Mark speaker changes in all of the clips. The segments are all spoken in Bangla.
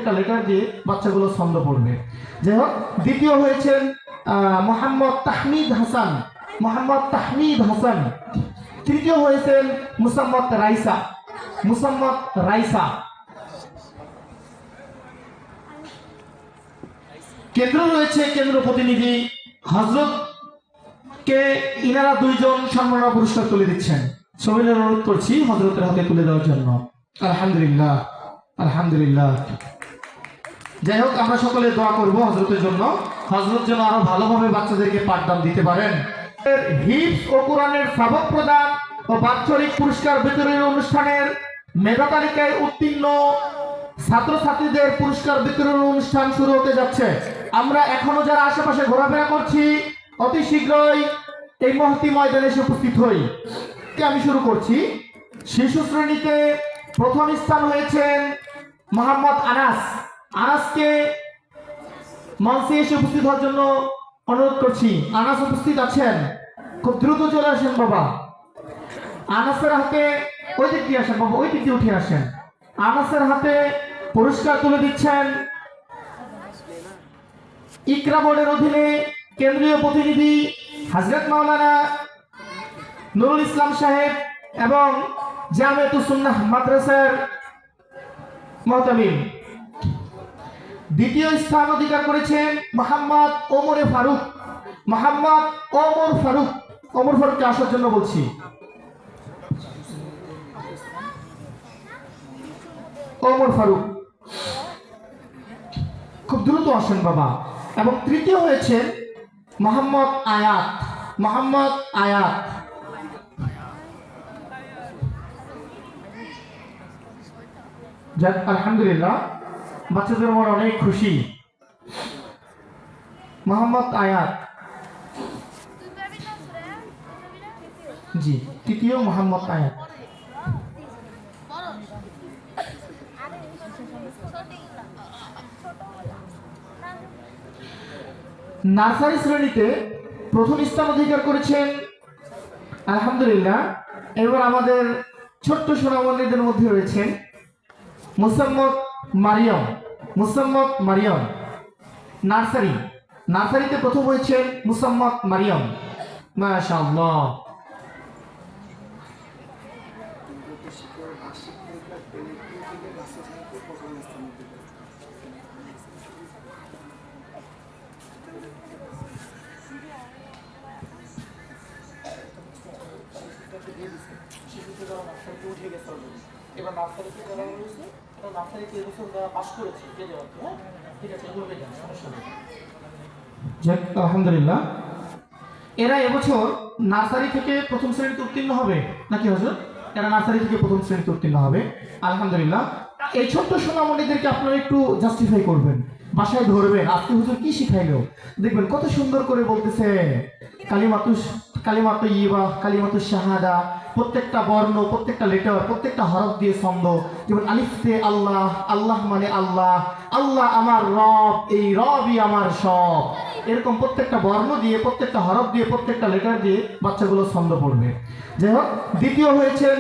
Speaker 1: প্রত্যেকটা লেটার দিয়ে বাচ্চাগুলো ছন্দ পড়বে। যাই হোক, দ্বিতীয় হয়েছেন মোহাম্মদ তাহমিদ হাসান, মোহাম্মদ তাহমিদ হাসান। তৃতীয় হয়েছেন মুসাম্মদ রাইসা, মুসাম্মদ রাইসা। কেন্দ্র রয়েছে কেন্দ্র প্রতিনিধি হজরত কে, ইনারা দুইজন সম্মাননা পুরস্কার তুলে দিচ্ছেন। সবাই অনুরোধ করছি হজরতের হাতে তুলে দেওয়ার জন্য। আলহামদুলিল্লাহ, আলহামদুলিল্লাহ। যাই হোক, আমরা সকলে দোয়া করব হজরতের জন্য, হজরত যেন আরো ভালোভাবে বাচ্চাদেরকে পাঠদান দিতে পারেন। হিফজ ও কোরআনের সবক প্রদান ও বাৎসরিক পুরস্কার বিতরণী অনুষ্ঠানের মেধা তালিকায় উত্তীর্ণ ছাত্রছাত্রীদের পুরস্কার বিতরণ অনুষ্ঠান শুরু হতে যাচ্ছে। আমরা এখনো যারা আশেপাশে ঘোরাফেরা করছি, অতি শীঘ্রই এই মহতি ময়দানে এসে উপস্থিত হই। আমি শুরু করছি। শিশু শ্রেণীতে প্রথম স্থান হয়েছেন মোহাম্মদ আনাস। আনাসকে মঞ্চে এসে উপস্থিত হওয়ার জন্য অনুরোধ করছি। আনাস উপস্থিত আছেন? খুব দ্রুত চলে আসেন বাবা। আনাসের হাতে ওই দিক দিয়ে আসেন বাবা, ওই দিক দিয়ে উঠে আসেন। আনাসের হাতে পুরস্কার তুলে দিচ্ছেন ইকরা বোর্ডের অধীনে কেন্দ্রীয় প্রতিনিধি হযরত মাওলানা নুরুল ইসলাম সাহেব এবং জামিয়াতুস সুন্নাহ মাদ্রাসার মুহতামিম। দ্বিতীয় স্থান অধিকার করেছেন মোহাম্মদ ওমর ফারুক, মোহাম্মদ ওমর ফারুক। ওমর ফারুককে আসার জন্য বলছি। ওমর ফারুক খুব দ্রুত আসেন বাবা। এবং তৃতীয় হয়েছেন মোহাম্মদ আয়াত, মোহাম্মদ আয়াত। যাক, আলহামদুলিল্লাহ, বাচ্চাদের আমার অনেক খুশি। মোহাম্মদ আয়াত, জি, তৃতীয় মোহাম্মদ আয়াত। নার্সারি শ্রেণীতে প্রথম স্থান অধিকার করেছেন আলহামদুলিল্লাহ। এবার আমাদের ছোট্ট সোনামণিদের মধ্যে রয়েছেন মুসাম্মদ মারিয়ম, মুসাম্মদ মারিয়ম। নার্সারিতে প্রথম হয়েছেন মুসাম্মদ মারিয়ম। মাশাআল্লাহ। এবার নার্সারিতে যারা রয়েছে, নার্সারিতে এবছর যারা পাস করেছে, ঠিক আছে, সমস্যা নেই। যাক, আলহামদুলিল্লাহ। এরা এবছর নার্সারি থেকে প্রথম শ্রেণীতে উত্তীর্ণ হবে নাকি হুজুর? এরা নার্সারি থেকে প্রথম শ্রেণীতে উত্তীর্ণ হবে, আলহামদুলিল্লাহ। এই ছোট্ট সোনামণিদেরকে আপনারা একটু জাস্টিফাই করবেন, বাসায় ধরবেন আজকে হুজুর কি শিখাইলো, দেখবেন কত সুন্দর করে বলতেছে কালিমাতু ইবা, কালিমাতু শাহাদা, প্রত্যেকটা বর্ণ, প্রত্যেকটা লেটার, প্রত্যেকটা হরফ দিয়ে ছন্দ। যেমন আলিফে আল্লাহ, আল্লাহ মানে আল্লাহ, আল্লাহ আমার রব, এই রবই আমার সব। এরকম প্রত্যেকটা বর্ণ দিয়ে, প্রত্যেকটা হরফ দিয়ে, প্রত্যেকটা লেটার দিয়ে বাচ্চাগুলো ছন্দ পড়বে। যাই হোক, দ্বিতীয় হয়েছেন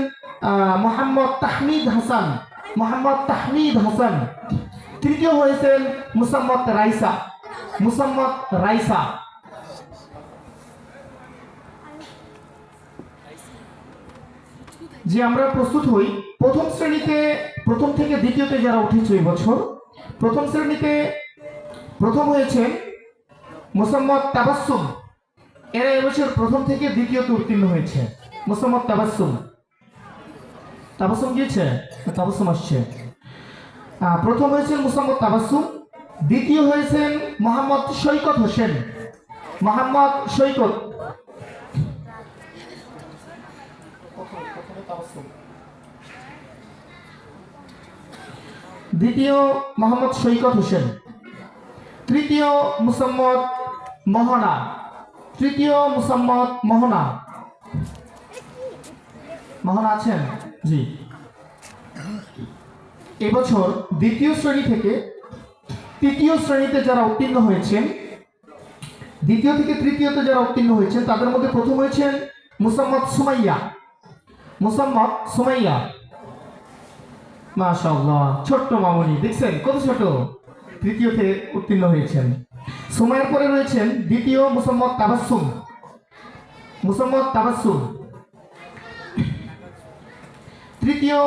Speaker 1: মোহাম্মদ তাহমিদ হাসান, মোহাম্মদ তাহমিদ হাসান। তৃতীয় হয়েছেন মুসাম্মদ রাইসা, মুসাম্মদ রাইসা। যে আমরা প্রস্তুত হই প্রথম শ্রেণীতে, প্রথম থেকে দ্বিতীয়তে যারা উঠেছে এই বছর, প্রথম শ্রেণীতে প্রথম হয়েছেন মুসাম্মদ তাবাসসুম। এরা এবছর প্রথম থেকে দ্বিতীয়তে উত্তীর্ণ হয়েছে। মুসাম্মদ তাবাসসুম, তাবাসসুম গিয়েছে, তাবাসসুম আসছে। প্রথম হয়েছেন মুসাম্মদ তাবাসসুম। দ্বিতীয় হয়েছেন মোহাম্মদ সৈকত হোসেন, মোহাম্মদ সৈকত। দ্বিতীয় মোহাম্মদ সৈকত হোসেন। তৃতীয় মুসাম্মদ মোহনা, তৃতীয় মুসাম্মদ মোহনা। মোহনা আছেন? জি। এবছর দ্বিতীয় শ্রেণী থেকে তৃতীয় শ্রেণীতে যারা উত্তীর্ণ হয়েছেন, দ্বিতীয় থেকে তৃতীয়তে যারা উত্তীর্ণ হয়েছেন, তাদের মধ্যে প্রথম হয়েছেন মুসাম্মদ সুমাইয়া, মুসাম্মদ সুমাইয়া। মাশাআল্লাহ, ছোট্ট মামুনি দেখছেন কত ছোট, তৃতীয়তে উত্তীর্ণ হয়েছেন। সুমাইয়ার পরে রয়েছেন দ্বিতীয় মুসাম্মদ তাবাসসুম। মুসাম্মদ তাবাসসুম। তৃতীয়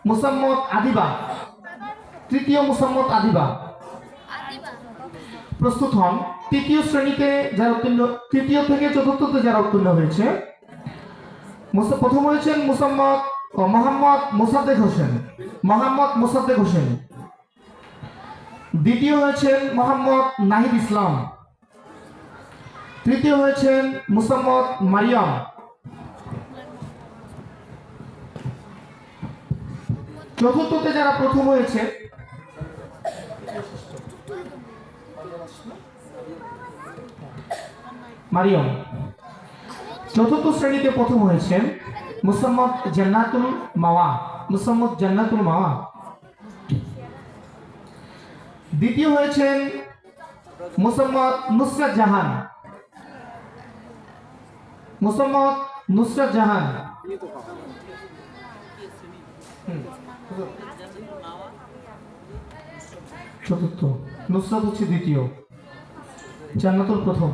Speaker 1: মুসাম্মদ আদিবা। তৃতীয় মুসাম্মদ আদিবা। প্রস্তুত হন। তৃতীয় শ্রেণীতে যারা উত্তীর্ণ, তৃতীয় থেকে চতুর্থতে যারা উত্তীর্ণ হয়েছে, প্রথম হয়েছেন মোহাম্মদ মোসাদ্দেক হোসেন। মোহাম্মদ মোসাদ্দেক হোসেন। দ্বিতীয় হয়েছেন মোহাম্মদ নাহিদ ইসলাম। তৃতীয় হয়েছেন মুসাম্মদ মারিয়াম। চতুর্থতে যারা প্রথম হয়েছে, মারিয়াম। চতুর্থ শ্রেণীতে প্রথম হয়েছেন মুসাম্মদ জান্নাতুল মাওয়া। মুসাম্মদ জান্নাতুল মাওয়া। দ্বিতীয় হয়েছেন মুসাম্মদ নুসরাত জাহান। মুসাম্মদ নুসরাত জাহান। চতুর্থ, নুসরাত হচ্ছে দ্বিতীয়, জান্নাতুল প্রথম।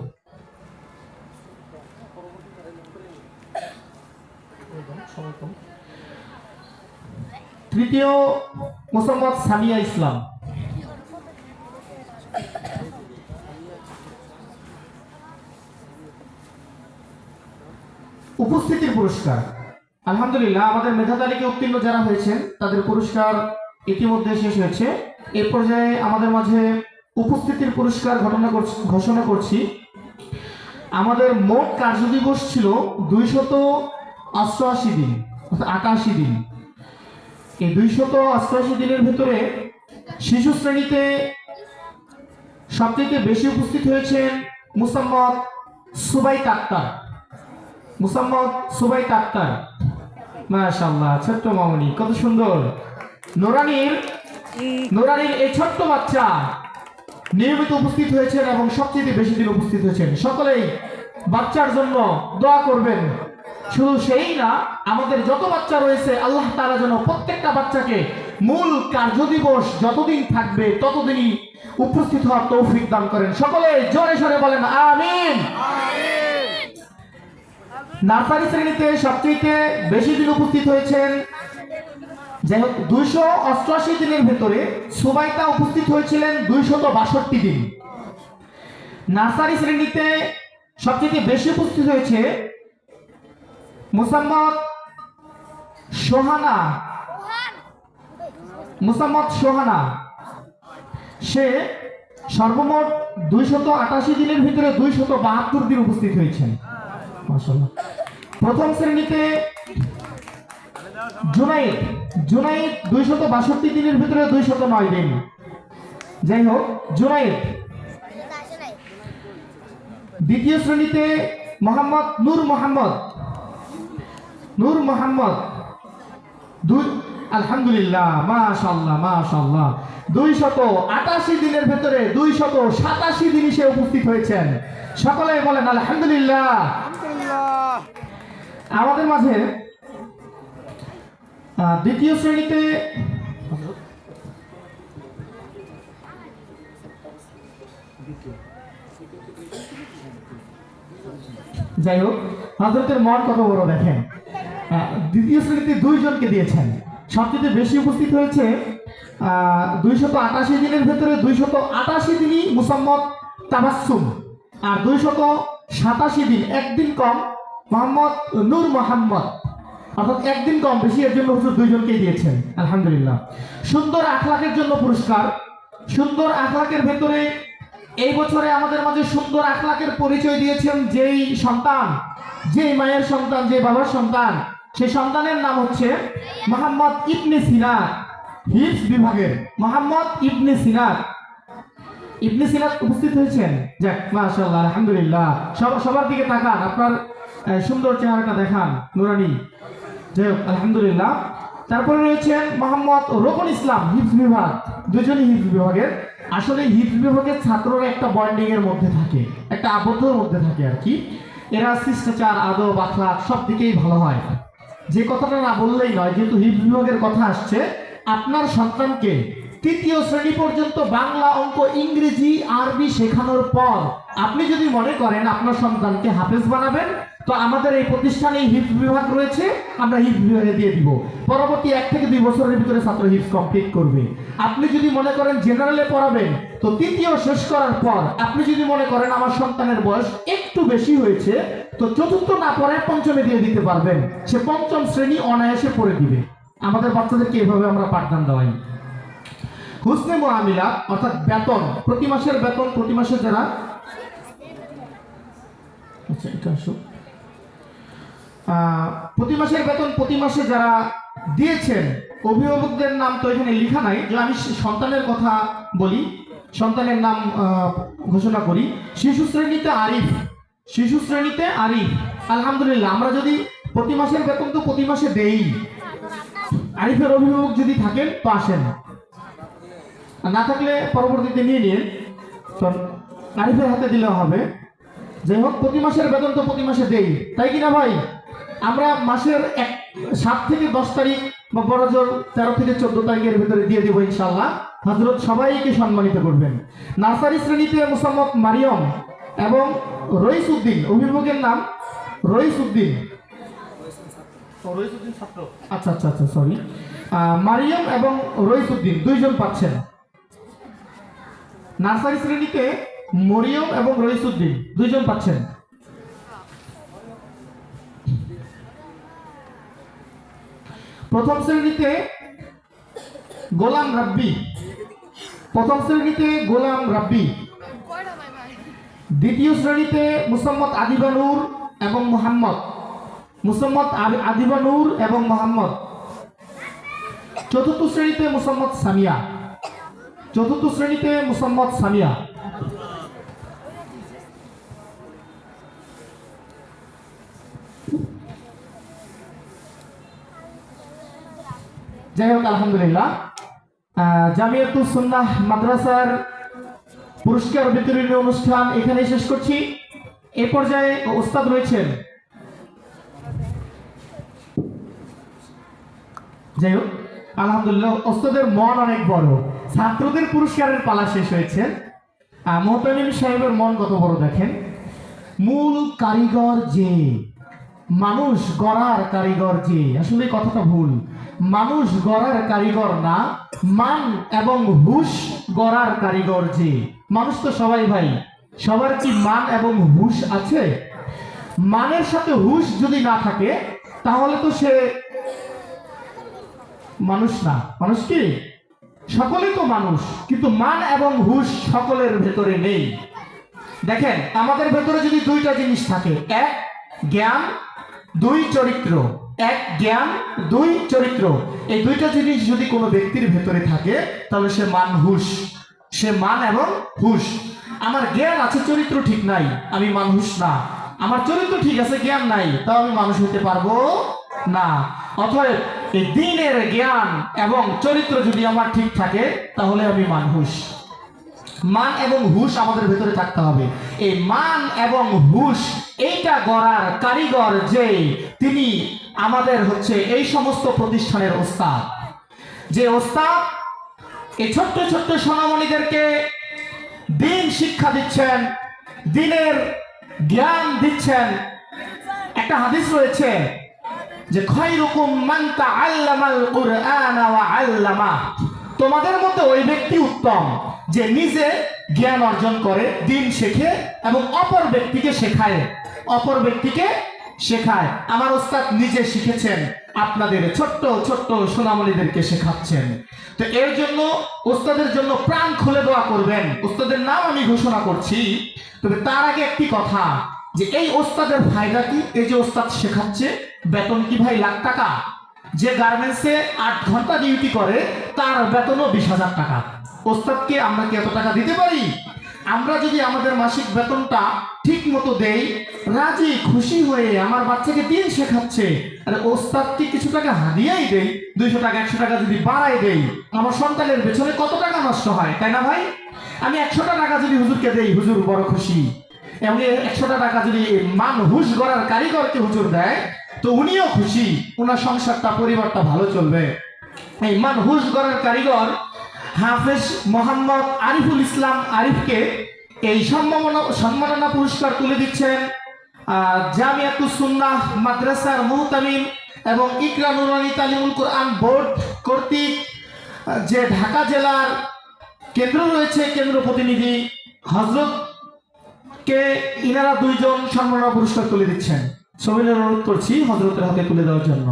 Speaker 1: তৃতীয় মুসাম্মদ সামিয়া ইসলাম। উপস্থিতির পুরস্কার, আলহামদুলিল্লাহ আমাদের মেধা তালিকায় উত্তীর্ণ যারা হয়েছেন তাদের পুরস্কার ইতিমধ্যে শেষ হয়েছে। এই পর্যায়ে আমাদের মাঝে উপস্থিতির পুরস্কার ঘোষণা করছি। আমাদের মোট কার্যদিবস ছিল 288 দিন, 88 দিন। এই 288 দিনের ভেতরে শিশু শ্রেণীতে সবথেকে বেশি উপস্থিত হয়েছেন মুসাম্মদ সুবাইত আক্তার। মুসাম্মদ সুবাইত আক্তার, মাশাআল্লাহ, ছোট্ট মামুনি কত সুন্দর। নোরানির এই ছোট্ট বাচ্চা নিয়মিত উপস্থিত হয়েছেন এবং সবচেয়ে বেশি দিন উপস্থিত হয়েছেন। সকলেই বাচ্চার জন্য দোয়া করবেন। শুধু সেই না, আমাদের যত বাচ্চা রয়েছে আল্লাহ তাআলা যেন প্রত্যেকটা বাচ্চাকে মূল কার্যদিবস যতদিন থাকবে ততদিনই উপস্থিত হওয়ার তৌফিক দান করেন। সকলে জোরে সোরে বলেন আমিন। নার্সারি শ্রেণীতে সবচেয়ে বেশি দিন উপস্থিত হয়েছেন, যাই হোক 288 দিনের ভেতরে সুবাইতা উপস্থিত হয়েছিলেন 262 দিন। নার্সারি শ্রেণীতে সবচেয়ে বেশি উপস্থিত হয়েছে মুসাম্মদ সোহানা। মুসাম্মদ সোহানা, সে সর্বমোট 288 দিনের ভিতরে 272 দিন উপস্থিত হয়েছেন, মাশাআল্লাহ। প্রথম শ্রেণীতে জুনাইদ 262 দিনের ভিতরে 209 দিন। যাই হোক, জুনাইদ। দ্বিতীয় শ্রেণীতে মোহাম্মদ নূর মোহাম্মদ আলহামদুলিল্লাহ, মাশাআল্লাহ মাশাআল্লাহ, 288 দিনের ভেতরে 287 দিন সে উপস্থিত হয়েছেন। সকলে বলেন আলহামদুলিল্লাহ। আমাদের মাঝে দ্বিতীয় শ্রেণীতে যাই হোক, হযরতের মন কত বড় দেখেন। দ্বিতীয় শ্রেণীতে 2 জনকে দিয়েছেন। সবচেয়ে বেশি উপস্থিত হয়েছে 288 দিনের ভেতরে 288 দিনই মুসাম্মদ তাবাসসুম, আর 287 দিন, একদিন কম মোহাম্মদ নূর মোহাম্মদ, অর্থাৎ একদিন কম বেশি, এর জন্য হুজুর 2 জনকেই দিয়েছেন, আলহামদুলিল্লাহ। সুন্দর আখলাকের জন্য পুরস্কার। সুন্দর আখলাকের ভেতরে এই বছরে আমাদের মাঝে সুন্দর আখলাকের পরিচয় দিয়েছেন যেই সন্তান, যেই মায়ের সন্তান, যে বাবার সন্তান, সেই সন্তানের নাম হচ্ছে মোহাম্মদ ইবনে সিনাত, হিফজ বিভাগের মোহাম্মদ ইবনে সিনাত। ইবনে সিনাত উপস্থিত হয়েছেন, যাক মাশাআল্লাহ, আলহামদুলিল্লাহ। সবার দিকে তাকান, আপনার সুন্দর চেহারাটা দেখান, নুরানি। যাই হোক, আলহামদুলিল্লাহ। তারপরে রয়েছেন মোহাম্মদ রোকন ইসলাম, হিফজ বিভাগ, 2 জনই হিফজ বিভাগের। আসলে হিফজ বিভাগের ছাত্ররা একটা বন্ডিং এর মধ্যে থাকে, একটা আবদ্ধের মধ্যে থাকে আর কি। এরা শিষ্টাচার, আদব, আখলাক সব দিকেই ভালো হয়। যে কথাটা না বললেই নয়, যেহেতু হিফজ বিভাগের কথা আসছে, আপনার সন্তানকে তৃতীয় শ্রেণী পর্যন্ত বাংলা, অঙ্ক, ইংরেজি, আরবি শেখানোর পর আপনি যদি মনে করেন আপনার সন্তানকে হাফেজ বানাবেন, তো আমাদের এই প্রতিষ্ঠানে হিফজ বিভাগ রয়েছে, আমরা হিফজ বিভাগে দিয়ে দিব। পরবর্তী 1 থেকে 2 বছরের ভিতরে ছাত্র হিফজ কমপ্লিট করবে। আপনি যদি মনে করেন জেনারেলে পড়াবেন, তো তৃতীয় শেষ করার পর আপনি যদি মনে করেন আমার সন্তানের বয়স একটু বেশি হয়েছে, তো চতুর্থ না পড়ে পঞ্চমে দিয়ে দিতে পারবেন। সে পঞ্চম শ্রেণী অনায়াসে পড়ে দিবে। আমাদের বাচ্চাদেরকে এভাবে আমরা পাঠদান দেওয়াই। হুসনে মুআমিলা অর্থাৎ বেতন, প্রতি মাসের বেতন, প্রতি মাসে যারা প্রতি মাসের বেতন প্রতি মাসে যারা দিয়েছেন, অভিভাবকদের নাম তো এখানে লেখা নাই, যে আমি সন্তানের কথা বলি, সন্তানের নাম ঘোষণা করি। শিশু শ্রেণীতে আরিফ, শিশু শ্রেণীতে আরিফ। আলহামদুলিল্লাহ, আমরা যদি প্রতি মাসের বেতন তো প্রতি মাসে দেই। আরিফের অভিভাবক যদি থাকেন তো আসেন, না থাকলে পরবর্তীতে নিয়ে নিন, তো আরিফের হাতে দিলেও হবে। যাই হোক, প্রতি মাসের বেতন তো প্রতি মাসে দেই, তাই কিনা ভাই? আমরা মাসের 7 থেকে 10 তারিখ বা বড়জোর 13 থেকে 14 তারিখের ভিতরে দিয়ে দেবো ইনশাআল্লাহ। হযরত সবাইকে সম্মানিত করবেন। নার্সারি শ্রেণীতে মুসাম্মদ মারিয়ম এবং রইস উদ্দিন, অভিভাবকের নাম রইস উদ্দিন। ছাত্র, আচ্ছা আচ্ছা আচ্ছা, সরি। মারিয়ম এবং রইস উদ্দিন 2 জন পাচ্ছেন। নার্সারি শ্রেণীতে মরিয়ম এবং রইস উদ্দিন 2 জন পাচ্ছেন। প্রথম শ্রেণীতে গোলাম রাব্বি, প্রথম শ্রেণীতে গোলাম রাব্বি। দ্বিতীয় শ্রেণীতে মুসাম্মদ আদিবা নূর এবং মোহাম্মদ, মুসাম্মদ আদিবা নূর এবং মোহাম্মদ। চতুর্থ শ্রেণীতে মুসাম্মদ সামিয়া, চতুর্থ শ্রেণীতে মুসাম্মদ সামিয়া। যাই হোক, আলহামদুলিল্লাহ, জামিয়াতুস সুন্নাহ মাদ্রাসার পুরস্কার বিতরণী অনুষ্ঠান এখানে শেষ করছি। এ পর্যায়ে ওস্তাদ রয়েছেন। যাই হোক, আলহামদুলিল্লাহ, ওস্তাদের মন অনেক বড়। ছাত্রদের পুরস্কারের পালা শেষ হয়েছে। মোহতামিম সাহেবের মন কত বড় দেখেন। মূল কারিগর যে, মানুষ গড়ার কারিগর যে, আসলে কথাটা ভুল। মানুষ গড়ার কারিগর না, মান এবং হুশ গড়ার কারিগর যে। মানুষ তো সবাই ভাই, সবার কি মান এবং হুশ আছে? মানের সাথে হুশ যদি না থাকে তাহলে তো সে মানুষ না। মানুষ কি? সকলেই তো মানুষ, কিন্তু মান এবং হুশ সকলের ভেতরে নেই। দেখেন, আমাদের ভেতরে যদি 2টা জিনিস থাকে, 1 জ্ঞান, 2 চরিত্র, 1 জ্ঞান, 2 চরিত্র, এই 2টা জিনিস যদি কোনো ব্যক্তির ভেতরে থাকে তাহলে সে মান হুশ, সে মান এবং হুশ। আমার জ্ঞান আছে, চরিত্র ঠিক নাই, আমি মানুষ না। আমার চরিত্র ঠিক আছে, জ্ঞান নাই, তাও আমি মানুষ হতে পারবো না। অতএব এই দ্বীনের জ্ঞান এবং চরিত্র যদি আমার ঠিক থাকে তাহলে আমি মানুষ। মান এবং হুশ আমাদের ভেতরে থাকতে হবে। এই মান এবং হুশ এইটা গড়ার কারিগর যে, তিনি আমাদের হচ্ছে এই সমস্ত প্রতিষ্ঠানের ওস্তাদ। যে ওস্তাদ এই ছোট্ট ছোট্ট সোনামণিদেরকে দিন শিক্ষা দিচ্ছেন, দিনের জ্ঞান দিচ্ছেন। একটা হাদিস রয়েছে যে খায়রুকুম মান তাআল্লামাল কুরআন ওয়া আল্লামা, তোমাদের মধ্যে ওই ব্যক্তি উত্তম যে নিজে জ্ঞান অর্জন করে, দিন শেখে এবং অপর ব্যক্তিকে শেখায়, অপর ব্যক্তিকে শেখায়। আমার ওস্তাদ নিজে শিখেছেন, আপনাদের ছোট্ট ছোট্ট সোনামণিদেরকে শেখাচ্ছেন। তো এর জন্য ওস্তাদের জন্য প্রাণ খুলে দোয়া করবেন। ওস্তাদের নাম আমি ঘোষণা করছি, তবে তার আগে একটি কথা, যে এই ওস্তাদের ফায়দা কি? এই যে ওস্তাদ শেখাচ্ছে, বেতন কি ভাই লাখ টাকা? যে গার্মেন্টসে 8 ঘন্টা ডিউটি করে তার বেতনও 20,000 টাকা। ওস্তাদকে আমরা কি এত টাকা দিতে পারি? আমরা যদি আমাদের মাসিক বেতনটা ঠিক মতো দেই, রাজি খুশি হয়ে আমার বাচ্চাকে দিন শেখাচ্ছে, আরে ওস্তাদকে কিছু টাকা হাদিয়াই দেই, 200 টাকা 100 টাকা যদি বাড়াই দেই, আমার সন্তানের পেছনে কত টাকা নষ্ট হয়, তাই না ভাই? আমি 100 টাকা যদি হুজুরকে দেই, হুজুর বড় খুশি। এবং 100 টাকা যদি মান হুশ গড়ার কারিগরকে হুজুর দেয়, তো উনিও খুশি, ওনার সংসারটা পরিবারটা ভালো চলবে। এই মানহুস গড়ের কারিগর হাফেজ মোহাম্মদ আরিফুল ইসলাম আরিফকে এই সম্মাননা পুরস্কার তুলে দিচ্ছেন জামিয়াতুস সুন্নাহ মাদ্রাসার মুহতামিম এবং ইকরা নুরানী তালিমুল কোরআন বোর্ড কর্তৃক যে ঢাকা জেলার কেন্দ্র রয়েছে, কেন্দ্র প্রতিনিধি হযরতকে ইনারা দুইজন সম্মাননা পুরস্কার তুলে দিচ্ছেন। সবিনয় অনুরোধ করছি হযরতের হাতে তুলে দেওয়ার জন্য।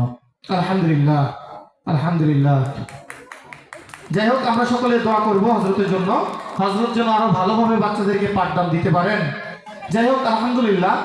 Speaker 1: আলহামদুলিল্লাহ, আলহামদুলিল্লাহ। যাই হোক, আমরা সকলে দোয়া করব হযরতের জন্য, হযরত যেন আরো ভালোভাবে বাচ্চাদেরকে পাঠদান দিতে পারেন। যাই হোক, আলহামদুলিল্লাহ।